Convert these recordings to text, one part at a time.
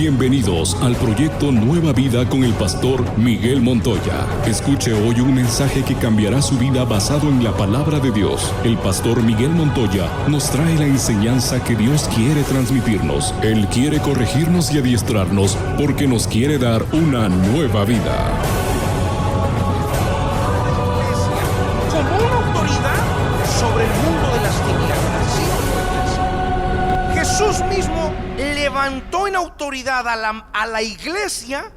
Bienvenidos al proyecto Nueva Vida con el pastor Miguel Montoya. Escuche hoy un mensaje que cambiará su vida basado en la palabra de Dios. El pastor Miguel Montoya nos trae la enseñanza que Dios quiere transmitirnos. Él quiere corregirnos y adiestrarnos porque nos quiere dar una nueva vida. Como una autoridad sobre el mundo de las tinieblas. Jesús mismo levantó en autoridad a la iglesia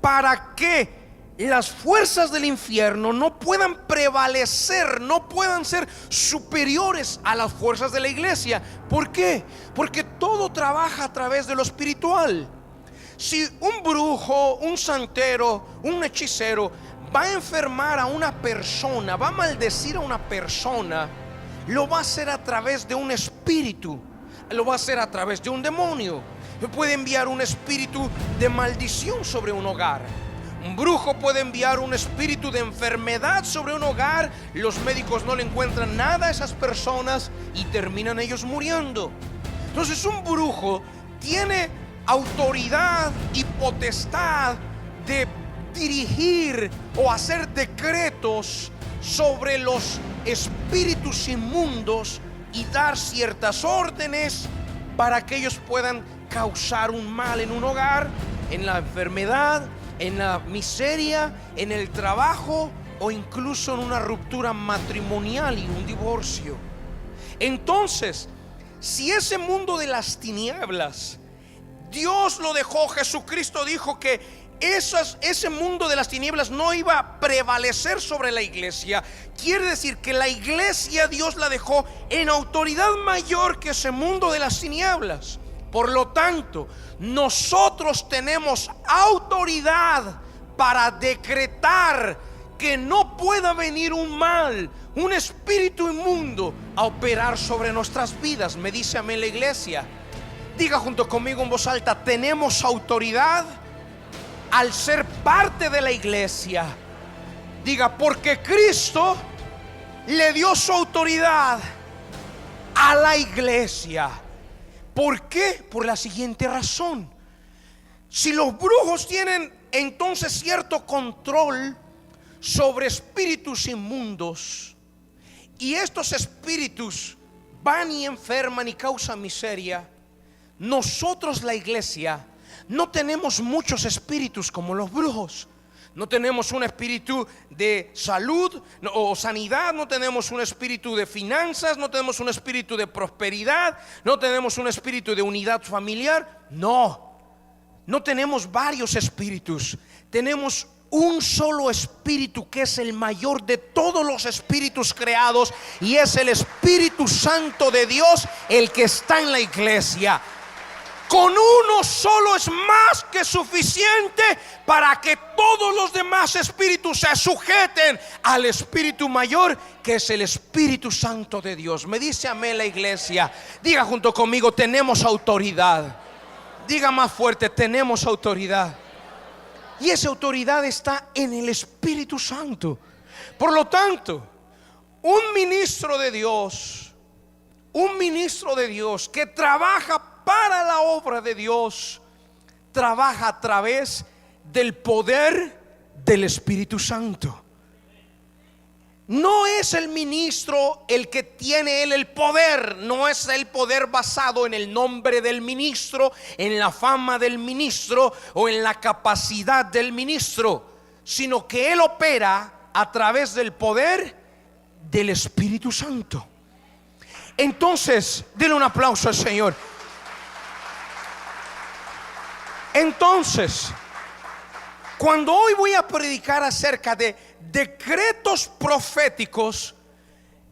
para que las fuerzas del infierno no puedan prevalecer, no puedan ser superiores a las fuerzas de la iglesia. ¿Por qué? Porque todo trabaja a través de lo espiritual. Si un brujo, un santero, un hechicero va a enfermar a una persona, va a maldecir a una persona, lo va a hacer a través de un espíritu, lo va a hacer a través de un demonio. Puede enviar un espíritu de maldición sobre un hogar. Un brujo puede enviar un espíritu de enfermedad sobre un hogar. Los médicos no le encuentran nada a esas personas y terminan ellos muriendo. Entonces un brujo tiene autoridad y potestad de dirigir o hacer decretos sobre los espíritus inmundos y dar ciertas órdenes para que ellos puedan causar un mal en un hogar, en la enfermedad, en la miseria, en el trabajo o incluso en una ruptura matrimonial y un divorcio. Entonces, si ese mundo de las tinieblas Dios lo dejó, Jesucristo dijo que ese mundo de las tinieblas no iba a prevalecer sobre la iglesia. Quiere decir que la iglesia Dios la dejó en autoridad mayor que ese mundo de las tinieblas. Por lo tanto, nosotros tenemos autoridad para decretar que no pueda venir un mal, un espíritu inmundo a operar sobre nuestras vidas. Me dice amén la iglesia. Diga junto conmigo en voz alta: tenemos autoridad al ser parte de la iglesia. Diga: porque Cristo le dio su autoridad a la iglesia. ¿Por qué? Por la siguiente razón. Si los brujos tienen entonces cierto control sobre espíritus inmundos, y estos espíritus van y enferman y causan miseria, nosotros, la iglesia, no tenemos muchos espíritus como los brujos. No tenemos un espíritu de salud o sanidad, no tenemos un espíritu de finanzas, no tenemos un espíritu de prosperidad, no tenemos un espíritu de unidad familiar. No tenemos varios espíritus. Tenemos un solo espíritu que es el mayor de todos los espíritus creados, y es el Espíritu Santo de Dios, el que está en la iglesia. Con uno solo es más que suficiente para que todos los demás espíritus se sujeten al espíritu mayor, que es el Espíritu Santo de Dios. Me dice amén la iglesia. Diga junto conmigo: tenemos autoridad. Diga más fuerte: tenemos autoridad. Y esa autoridad está en el Espíritu Santo. Por lo tanto, un ministro de Dios que trabaja para la obra de Dios, trabaja a través del poder del Espíritu Santo. No es el ministro el que tiene el poder, no es el poder basado en el nombre del ministro, en la fama del ministro o en la capacidad del ministro, sino que él opera a través del poder del Espíritu Santo. Entonces, denle un aplauso al Señor. Entonces, cuando hoy voy a predicar acerca de decretos proféticos,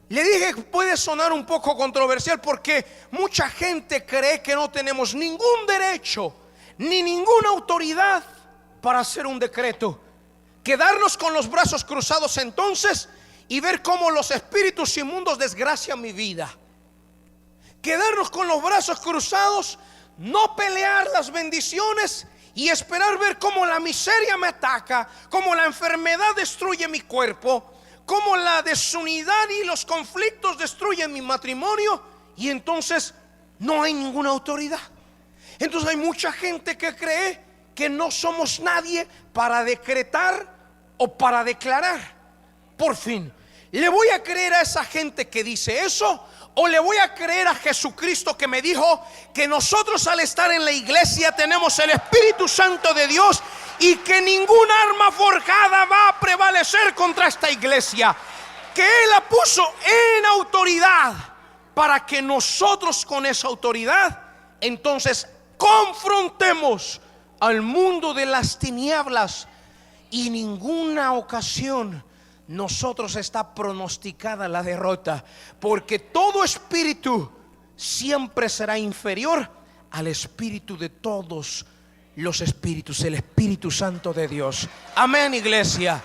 le dije que puede sonar un poco controversial, porque mucha gente cree que no tenemos ningún derecho ni ninguna autoridad para hacer un decreto. Quedarnos con los brazos cruzados entonces y ver cómo los espíritus inmundos desgracian mi vida. Quedarnos con los brazos cruzados, no pelear las bendiciones y esperar ver cómo la miseria me ataca, cómo la enfermedad destruye mi cuerpo, cómo la desunidad y los conflictos destruyen mi matrimonio, y entonces no hay ninguna autoridad. Entonces hay mucha gente que cree que no somos nadie para decretar o para declarar. Por fin, ¿le voy a creer a esa gente que dice eso? ¿O le voy a creer a Jesucristo que me dijo que nosotros al estar en la iglesia tenemos el Espíritu Santo de Dios y que ninguna arma forjada va a prevalecer contra esta iglesia? Que Él la puso en autoridad para que nosotros con esa autoridad entonces confrontemos al mundo de las tinieblas, y ninguna ocasión nosotros está pronosticada la derrota, porque todo espíritu siempre será inferior al espíritu de todos los espíritus, el Espíritu Santo de Dios. Amén, iglesia.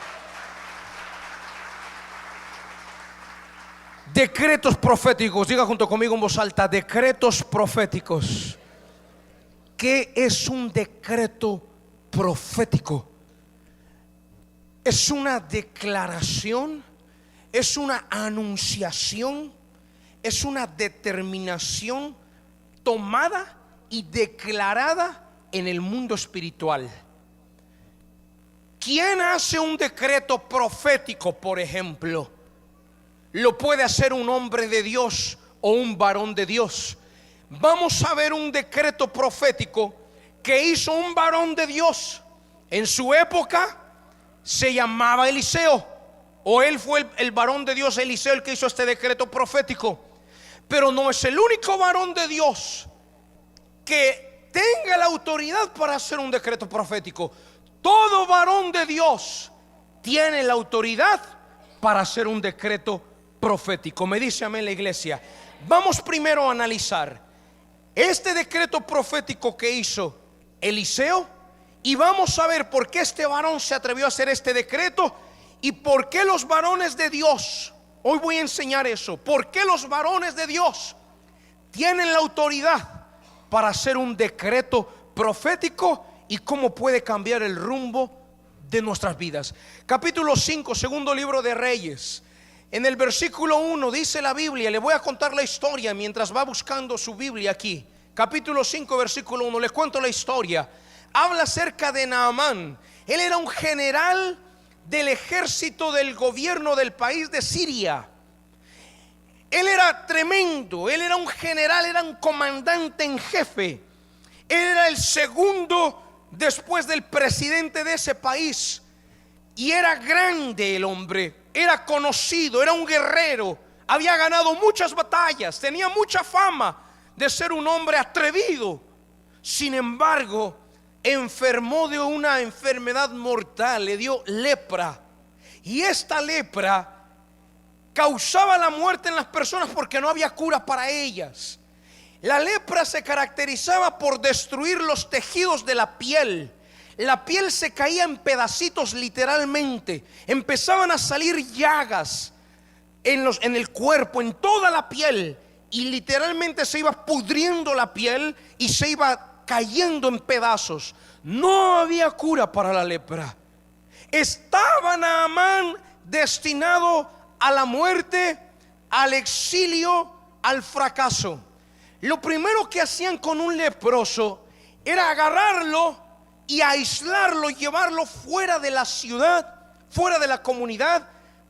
Decretos proféticos, diga junto conmigo en voz alta: decretos proféticos. ¿Qué es un decreto profético? Es una declaración, es una anunciación, es una determinación tomada y declarada en el mundo espiritual. ¿Quién hace un decreto profético, por ejemplo? Lo puede hacer un hombre de Dios o un varón de Dios. Vamos a ver un decreto profético que hizo un varón de Dios. En su época se llamaba Eliseo, o él fue el varón de Dios Eliseo el que hizo este decreto profético. Pero no es el único varón de Dios que tenga la autoridad para hacer un decreto profético. Todo varón de Dios tiene la autoridad para hacer un decreto profético. Me dice amén la iglesia. Vamos primero a analizar este decreto profético que hizo Eliseo, y vamos a ver por qué este varón se atrevió a hacer este decreto y por qué los varones de Dios, hoy voy a enseñar eso, por qué los varones de Dios tienen la autoridad para hacer un decreto profético y cómo puede cambiar el rumbo de nuestras vidas. Capítulo 5, segundo libro de Reyes. En el versículo 1 dice la Biblia, le voy a contar la historia mientras va buscando su Biblia aquí. Capítulo 5, versículo 1, les cuento la historia. Habla acerca de Naamán. Él era un general del ejército del gobierno del país de Siria. Él era tremendo, él era un general, era un comandante en jefe. Él era el segundo después del presidente de ese país. Y era grande el hombre, era conocido, era un guerrero, había ganado muchas batallas, tenía mucha fama de ser un hombre atrevido. Sin embargo, enfermó de una enfermedad mortal, le dio lepra. Y esta lepra causaba la muerte en las personas porque no había cura para ellas. La lepra se caracterizaba por destruir los tejidos de la piel. La piel se caía en pedacitos literalmente. Empezaban a salir llagas en el cuerpo, en toda la piel. Y literalmente se iba pudriendo la piel y se iba cayendo en pedazos. No había cura para la lepra. Estaba Naamán destinado a la muerte, al exilio, al fracaso. Lo primero que hacían con un leproso era agarrarlo y aislarlo, llevarlo fuera de la ciudad, fuera de la comunidad,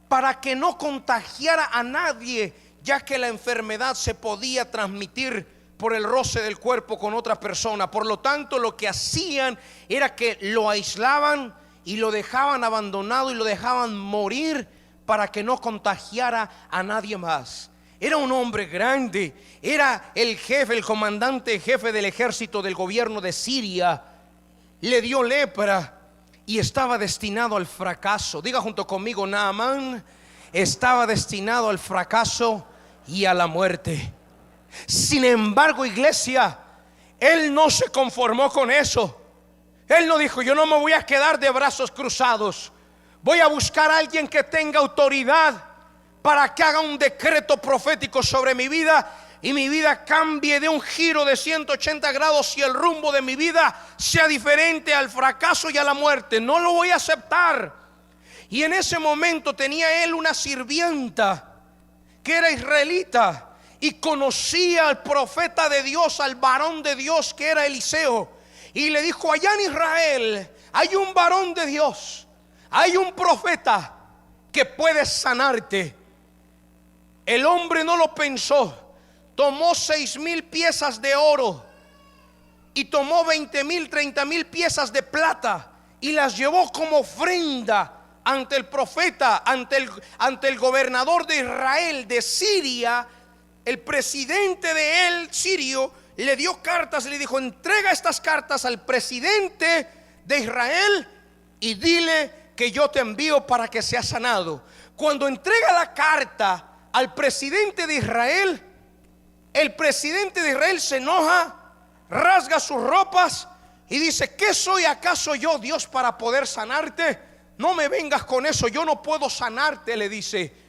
para que no contagiara a nadie, ya que la enfermedad se podía transmitir por el roce del cuerpo con otra persona. Por lo tanto, lo que hacían era que lo aislaban y lo dejaban abandonado y lo dejaban morir para que no contagiara a nadie más. Era un hombre grande, era el jefe, el comandante jefe del ejército del gobierno de Siria. Le dio lepra y estaba destinado al fracaso. Diga junto conmigo: Naamán estaba destinado al fracaso y a la muerte. Sin embargo, iglesia, él no se conformó con eso. Él no dijo: yo no me voy a quedar de brazos cruzados, voy a buscar a alguien que tenga autoridad para que haga un decreto profético sobre mi vida y mi vida cambie de un giro de 180 grados y el rumbo de mi vida sea diferente al fracaso y a la muerte. No lo voy a aceptar. Y en ese momento tenía él una sirvienta que era israelita y conocía al profeta de Dios, al varón de Dios que era Eliseo, y le dijo: allá en Israel hay un varón de Dios, hay un profeta que puede sanarte. El hombre no lo pensó, tomó 6,000 piezas de oro y tomó 20,000, 30,000 piezas de plata y las llevó como ofrenda ante el profeta, ante el gobernador de Israel, de Siria. El presidente de él, sirio, le dio cartas y le dijo: entrega estas cartas al presidente de Israel y dile que yo te envío para que sea sanado. Cuando entrega la carta al presidente de Israel, el presidente de Israel se enoja, rasga sus ropas y dice: ¿qué soy acaso yo, Dios, para poder sanarte? No me vengas con eso, yo no puedo sanarte, le dice.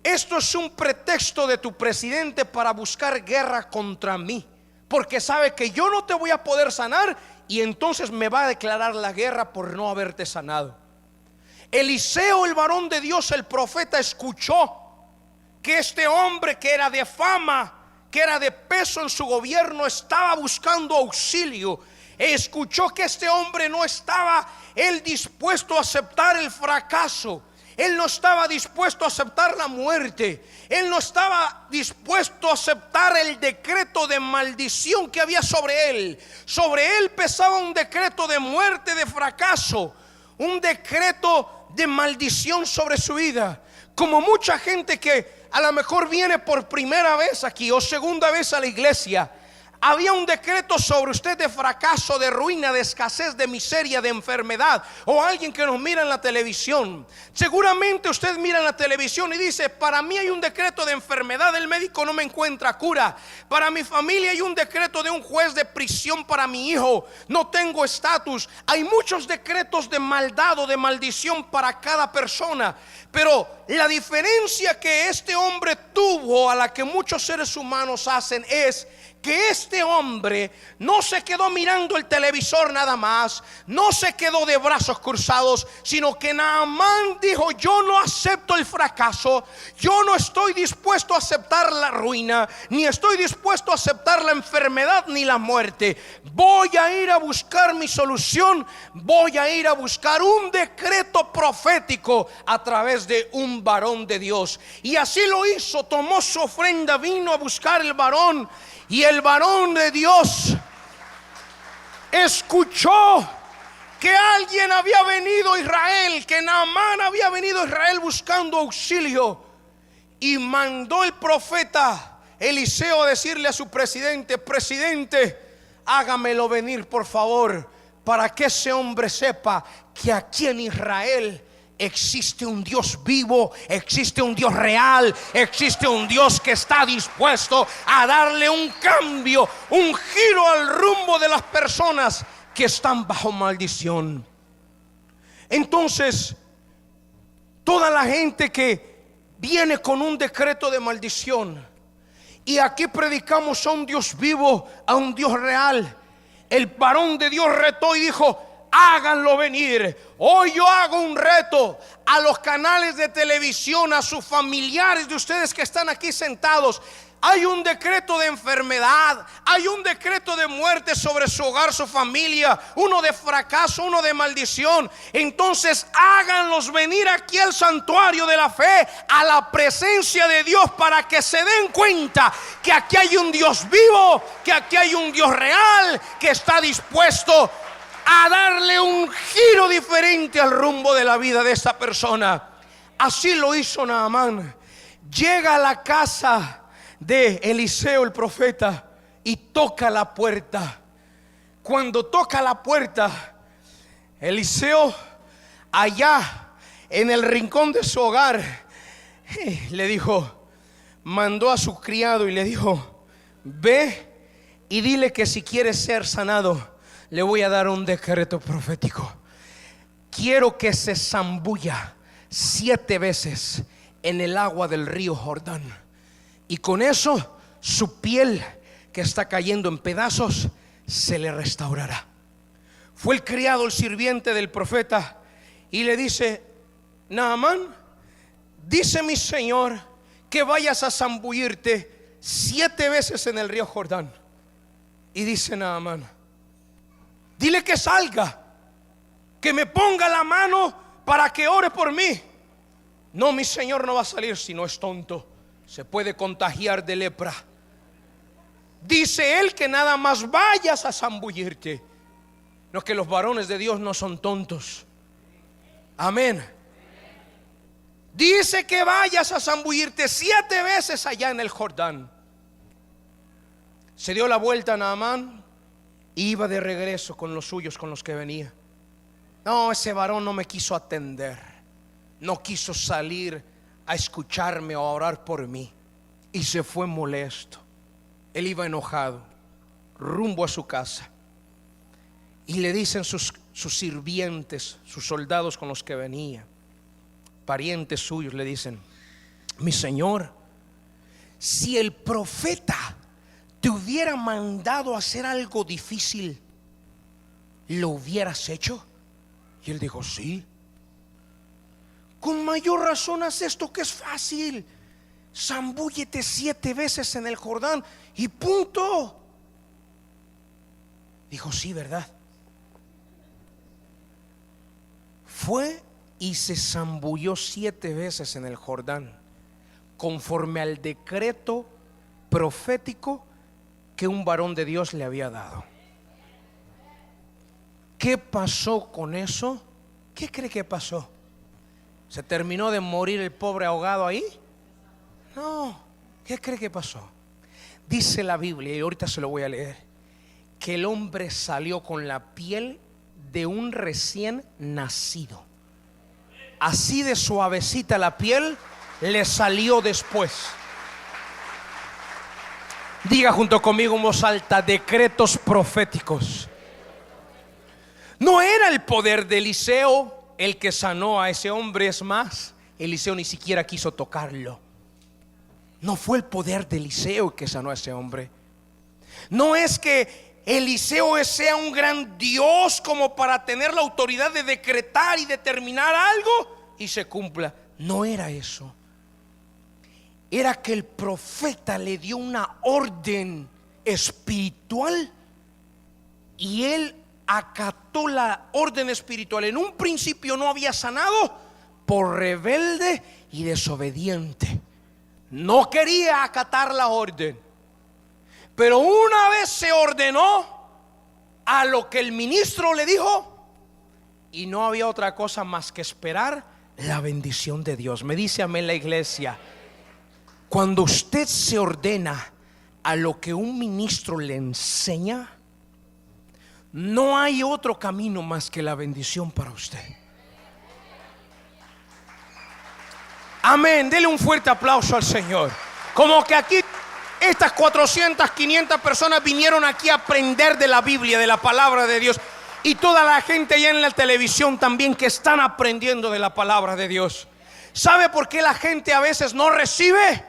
Esto es un pretexto de tu presidente para buscar guerra contra mí, porque sabe que yo no te voy a poder sanar y entonces me va a declarar la guerra por no haberte sanado. Eliseo, el varón de Dios, el profeta, escuchó que este hombre que era de fama, que era de peso en su gobierno, estaba buscando auxilio. Escuchó que este hombre no estaba él dispuesto a aceptar el fracaso. Él no estaba dispuesto a aceptar la muerte. Él no estaba dispuesto a aceptar el decreto de maldición que había sobre él. Sobre él pesaba un decreto de muerte, de fracaso, un decreto de maldición sobre su vida. Como mucha gente que a lo mejor viene por primera vez aquí o segunda vez a la iglesia, había un decreto sobre usted de fracaso, de ruina, de escasez, de miseria, de enfermedad. O alguien que nos mira en la televisión. Seguramente usted mira en la televisión y dice: para mí hay un decreto de enfermedad, el médico no me encuentra cura. Para mi familia hay un decreto de un juez de prisión para mi hijo, no tengo estatus. Hay muchos decretos de maldad o de maldición para cada persona. Pero la diferencia que este hombre tuvo, a la que muchos seres humanos hacen, es que este hombre no se quedó mirando el televisor nada más, no se quedó de brazos cruzados, sino que Naamán dijo: yo no acepto el fracaso, yo no estoy dispuesto a aceptar la ruina, ni estoy dispuesto a aceptar la enfermedad ni la muerte. Voy a ir a buscar mi solución, voy a ir a buscar un decreto profético a través de un varón de Dios. Y así lo hizo, tomó su ofrenda, vino a buscar el varón. Y el varón de Dios escuchó que alguien había venido a Israel, que Naamán había venido a Israel buscando auxilio. Y mandó el profeta Eliseo a decirle a su presidente: presidente, hágamelo venir por favor, para que ese hombre sepa que aquí en Israel existe un Dios vivo, existe un Dios real, existe un Dios que está dispuesto a darle un cambio, un giro al rumbo de las personas que están bajo maldición. Entonces, toda la gente que viene con un decreto de maldición, y aquí predicamos a un Dios vivo, a un Dios real, el varón de Dios retó y dijo: háganlo venir. Hoy yo hago un reto a los canales de televisión, a sus familiares de ustedes que están aquí sentados. Hay un decreto de enfermedad, hay un decreto de muerte sobre su hogar, su familia, uno de fracaso, uno de maldición. Entonces háganlos venir aquí al santuario de la fe, a la presencia de Dios, para que se den cuenta que aquí hay un Dios vivo, que aquí hay un Dios real, que está dispuesto a darle un giro diferente al rumbo de la vida de esta persona. Así lo hizo Naamán. Llega a la casa de Eliseo el profeta y toca la puerta. Cuando toca la puerta, Eliseo, allá en el rincón de su hogar, le dijo, mandó a su criado y le dijo: ve y dile que si quiere ser sanado, le voy a dar un decreto profético. Quiero que se zambulla 7 veces en el agua del río Jordán, y con eso su piel, que está cayendo en pedazos, se le restaurará. Fue el criado, el sirviente del profeta, y le dice: Naamán, dice mi señor que vayas a zambullirte 7 veces en el río Jordán. Y dice Naamán: dile que salga, que me ponga la mano para que ore por mí. No, mi señor no va a salir si no es tonto. Se puede contagiar de lepra. Dice él que nada más vayas a zambullirte. No, que los varones de Dios no son tontos. Amén. Dice que vayas a zambullirte 7 veces allá en el Jordán. Se dio la vuelta a Naamán, iba de regreso con los suyos, con los que venía. No, ese varón no me quiso atender, no quiso salir a escucharme o a orar por mí, y se fue molesto. Él iba enojado rumbo a su casa, y le dicen sus sirvientes, sus soldados con los que venía, parientes suyos, le dicen: mi señor, si el profeta te hubiera mandado a hacer algo difícil, ¿lo hubieras hecho? Y él dijo: sí. Con mayor razón haz esto que es fácil. Zambúllete 7 veces en el Jordán y punto. Dijo: sí, ¿verdad? Fue y se zambulló 7 veces en el Jordán, conforme al decreto profético que un varón de Dios le había dado. ¿Qué pasó con eso? ¿Qué cree que pasó? ¿Se terminó de morir el pobre ahogado ahí? No. ¿Qué cree que pasó? Dice la Biblia, y ahorita se lo voy a leer, que el hombre salió con la piel de un recién nacido. Así de suavecita la piel le salió después. Diga junto conmigo en voz alta: decretos proféticos. No era el poder de Eliseo el que sanó a ese hombre. Es más, Eliseo ni siquiera quiso tocarlo. No fue el poder de Eliseo el que sanó a ese hombre. No es que Eliseo sea un gran Dios como para tener la autoridad de decretar y determinar algo y se cumpla. No era eso. Era que el profeta le dio una orden espiritual y él acató la orden espiritual. En un principio no había sanado por rebelde y desobediente. No quería acatar la orden, pero una vez se ordenó a lo que el ministro le dijo y no había otra cosa más que esperar la bendición de Dios. Me dice amén la iglesia. Cuando usted se ordena a lo que un ministro le enseña, no hay otro camino más que la bendición para usted. Amén. Dele un fuerte aplauso al Señor. Como que aquí estas 400, 500 personas vinieron aquí a aprender de la Biblia, de la palabra de Dios. Y toda la gente allá en la televisión también que están aprendiendo de la palabra de Dios. ¿Sabe por qué la gente a veces no recibe?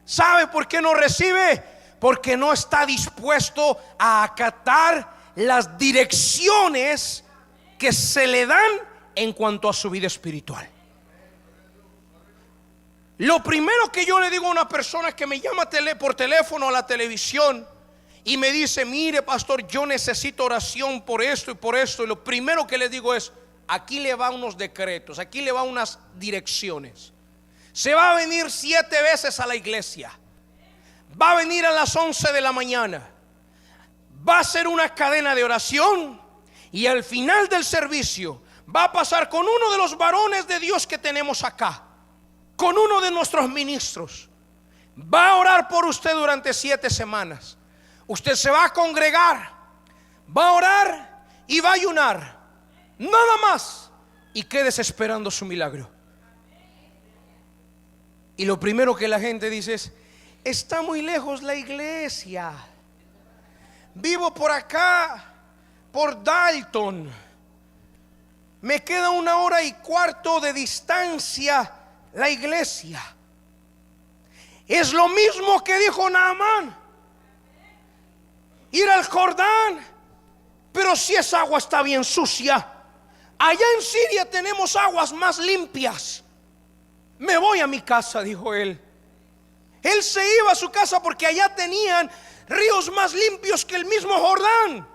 ¿Sabe por qué no recibe? Porque no está dispuesto a acatar las direcciones que se le dan en cuanto a su vida espiritual. Lo primero que yo le digo a una persona que me llama por teléfono a la televisión y me dice: mire pastor, yo necesito oración por esto y por esto, y lo primero que le digo es: aquí le va unos decretos, aquí le va unas direcciones. Se va a venir 7 veces a la iglesia, va a venir a las 11 de la mañana, va a hacer una cadena de oración y al final del servicio va a pasar con uno de los varones de Dios que tenemos acá, con uno de nuestros ministros. Va a orar por usted durante 7 semanas. Usted se va a congregar, va a orar y va a ayunar, nada más, y quédese esperando su milagro. Y lo primero que la gente dice es: está muy lejos la iglesia, vivo por acá, por Dalton, me queda 1 hora y cuarto de distancia la iglesia. Es lo mismo que dijo Naamán: ir al Jordán, pero si esa agua está bien sucia, allá en Siria tenemos aguas más limpias. Me voy a mi casa, dijo él. Él se iba a su casa porque allá tenían ríos más limpios que el mismo Jordán.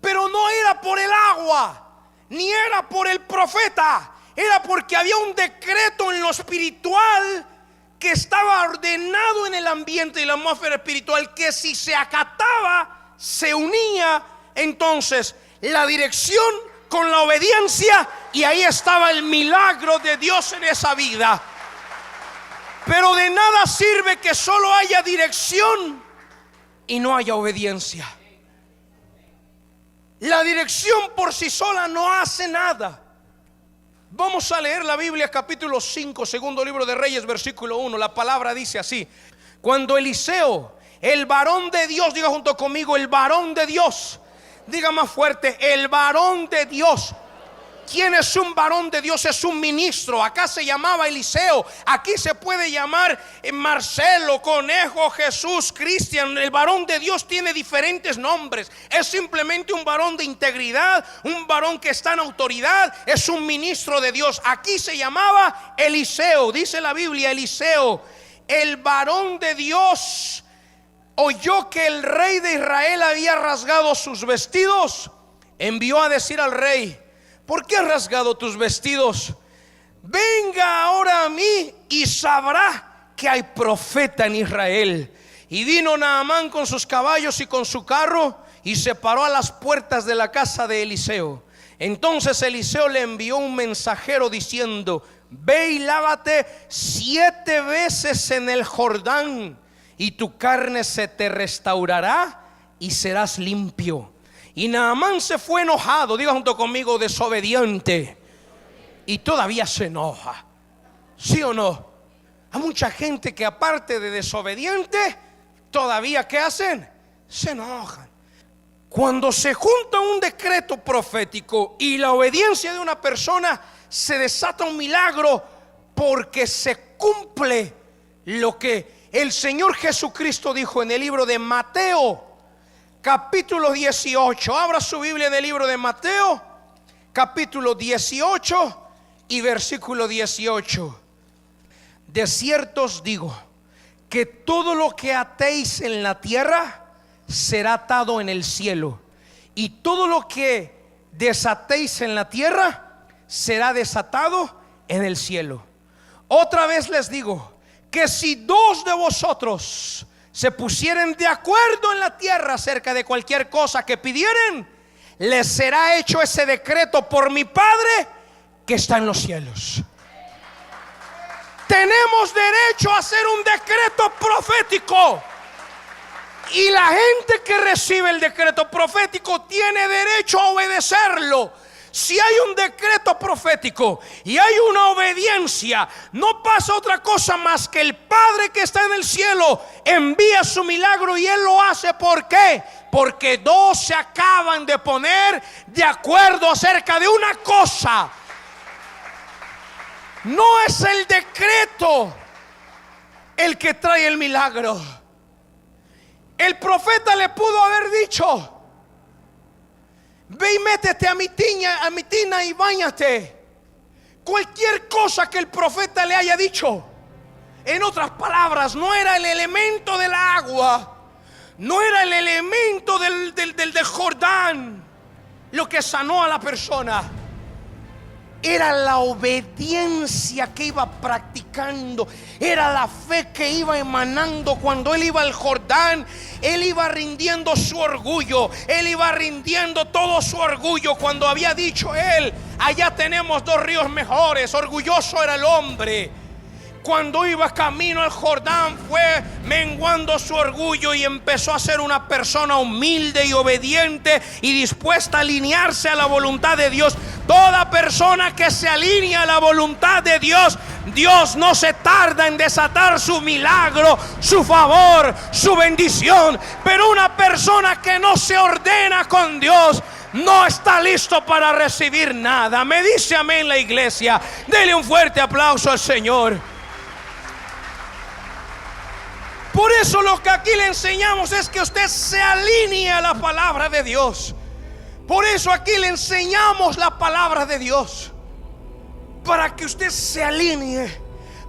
Pero no era por el agua, ni era por el profeta. Era porque había un decreto en lo espiritual que estaba ordenado en el ambiente y la atmósfera espiritual, que si se acataba, se unía entonces la dirección con la obediencia, y ahí estaba el milagro de Dios en esa vida. Pero de nada sirve que solo haya dirección y no haya obediencia. La dirección por sí sola no hace nada. Vamos a leer la Biblia, capítulo 5, segundo libro de Reyes, versículo 1. La palabra dice así: cuando Eliseo, el varón de Dios, diga junto conmigo, el varón de Dios, diga más fuerte, el varón de Dios. ¿Quién es un varón de Dios? Es un ministro. Acá se llamaba Eliseo, aquí se puede llamar Marcelo, Conejo, Jesús, Cristian. El varón de Dios tiene diferentes nombres. Es simplemente un varón de integridad, un varón que está en autoridad, es un ministro de Dios. Aquí se llamaba Eliseo, dice la Biblia, Eliseo, el varón de Dios, oyó que el rey de Israel había rasgado sus vestidos. Envió a decir al rey: ¿por qué has rasgado tus vestidos? Venga ahora a mí y sabrá que hay profeta en Israel. Y vino Naamán con sus caballos y con su carro, y se paró a las puertas de la casa de Eliseo. Entonces Eliseo le envió un mensajero diciendo: ve y lávate 7 veces en el Jordán, y tu carne se te restaurará y serás limpio. Y Naamán se fue enojado, diga junto conmigo, desobediente. Y todavía se enoja, ¿sí o no? Hay mucha gente que aparte de desobediente, todavía ¿qué hacen? Se enojan. Cuando se junta un decreto profético y la obediencia de una persona, se desata un milagro, porque se cumple lo que el Señor Jesucristo dijo en el libro de Mateo, capítulo 18. Abra su Biblia en el libro de Mateo, capítulo 18 y versículo 18. De cierto os digo que todo lo que atéis en la tierra será atado en el cielo, y todo lo que desatéis en la tierra será desatado en el cielo. Otra vez les digo que si 2 de vosotros se pusieren de acuerdo en la tierra acerca de cualquier cosa que pidieren, les será hecho ese decreto por mi Padre que está en los cielos. Tenemos derecho a hacer un decreto profético, y la gente que recibe el decreto profético tiene derecho a obedecerlo. Si hay un decreto profético y hay una obediencia, no pasa otra cosa más que el Padre que está en el cielo envía su milagro, y Él lo hace. ¿Por qué? Porque 2 se acaban de poner de acuerdo acerca de una cosa. No es el decreto el que trae el milagro. El profeta le pudo haber dicho: ve y métete a mi tina y báñate. Cualquier cosa que el profeta le haya dicho. En otras palabras, no era el elemento del agua, no era el elemento del Jordán lo que sanó a la persona. Era la obediencia que iba practicando, era la fe que iba emanando. Cuando él iba al Jordán, él iba rindiendo su orgullo, él iba rindiendo todo su orgullo. Cuando había dicho él: allá tenemos 2 ríos mejores, orgulloso era el hombre. Cuando iba camino al Jordán, fue menguando su orgullo y empezó a ser una persona humilde y obediente y dispuesta a alinearse a la voluntad de Dios. Toda persona que se alinea a la voluntad de Dios, Dios no se tarda en desatar su milagro, su favor, su bendición. Pero una persona que no se ordena con Dios no está listo para recibir nada. Me dice amén la iglesia. Dele un fuerte aplauso al Señor. Por eso lo que aquí le enseñamos es que usted se alinee a la palabra de Dios. Por eso aquí le enseñamos la palabra de Dios, para que usted se alinee,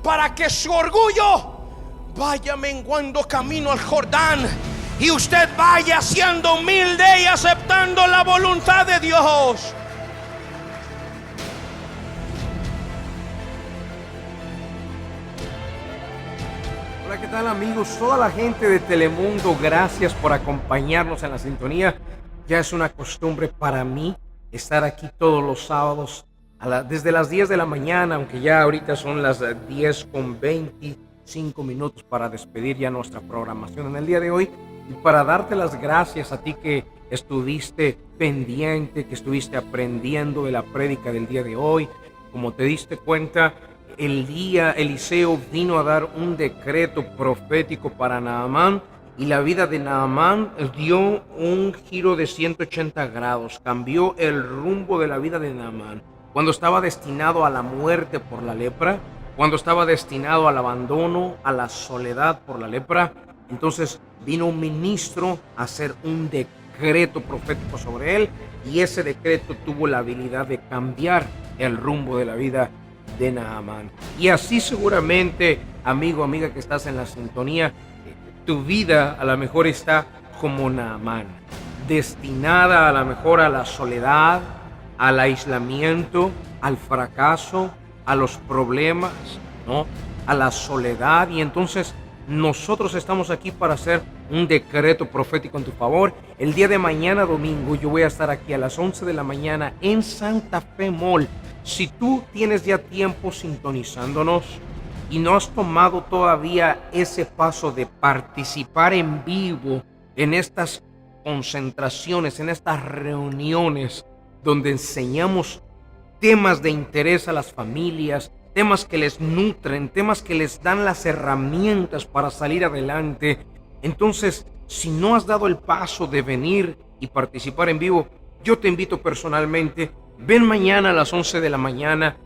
para que su orgullo vaya menguando camino al Jordán y usted vaya siendo humilde y aceptando la voluntad de Dios. Hola, ¿qué tal, amigos? Toda la gente de Telemundo, gracias por acompañarnos en la sintonía. Ya es una costumbre para mí estar aquí todos los sábados desde las 10 de la mañana, aunque ya ahorita son las 10:25 para despedir ya nuestra programación en el día de hoy, y para darte las gracias a ti que estuviste pendiente, que estuviste aprendiendo de la prédica del día de hoy. Como te diste cuenta, Eliseo vino a dar un decreto profético para Naamán, y la vida de Naamán dio un giro de 180 grados, cambió el rumbo de la vida de Naamán. Cuando estaba destinado a la muerte por la lepra, cuando estaba destinado al abandono, a la soledad por la lepra, entonces vino un ministro a hacer un decreto profético sobre él, y ese decreto tuvo la habilidad de cambiar el rumbo de la vida de Naamán. Y así seguramente, amigo, amiga que estás en la sintonía, tu vida a lo mejor está como Naamán, destinada a lo mejor a la soledad, al aislamiento, al fracaso, a los problemas, ¿no? A la soledad. Y entonces nosotros estamos aquí para hacer un decreto profético en tu favor. El día de mañana, domingo, yo voy a estar aquí a las 11 de la mañana en Santa Fe Mall. Si tú tienes ya tiempo sintonizándonos y no has tomado todavía ese paso de participar en vivo en estas concentraciones, en estas reuniones donde enseñamos temas de interés a las familias, temas que les nutren, temas que les dan las herramientas para salir adelante, entonces, si no has dado el paso de venir y participar en vivo, yo te invito personalmente. Ven mañana a las 11 de la mañana,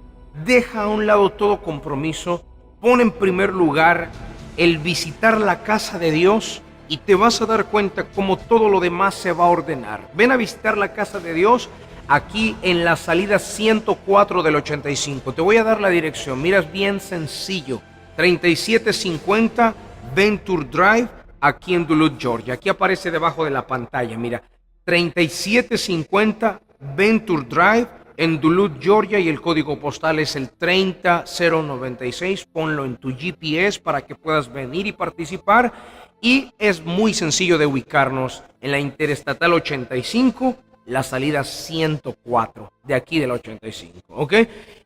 deja a un lado todo compromiso, pon en primer lugar el visitar la casa de Dios y te vas a dar cuenta cómo todo lo demás se va a ordenar. Ven a visitar la casa de Dios aquí en la salida 104 del 85. Te voy a dar la dirección, mira, es bien sencillo, 3750 Venture Drive, aquí en Duluth, Georgia. Aquí aparece debajo de la pantalla, mira, 3750 Venture Drive en Duluth, Georgia, y el código postal es el 30096. Ponlo en tu GPS para que puedas venir y participar, y es muy sencillo de ubicarnos en la Interestatal 85, la salida 104 de aquí del 85, ¿ok?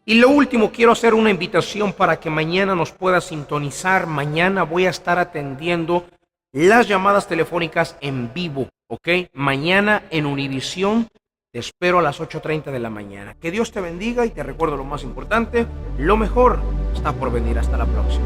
Y lo último, quiero hacer una invitación para que mañana nos puedas sintonizar. Mañana voy a estar atendiendo las llamadas telefónicas en vivo, ¿ok? Mañana en Univisión. Te espero a las 8:30 de la mañana. Que Dios te bendiga y te recuerdo lo más importante, lo mejor está por venir. Hasta la próxima.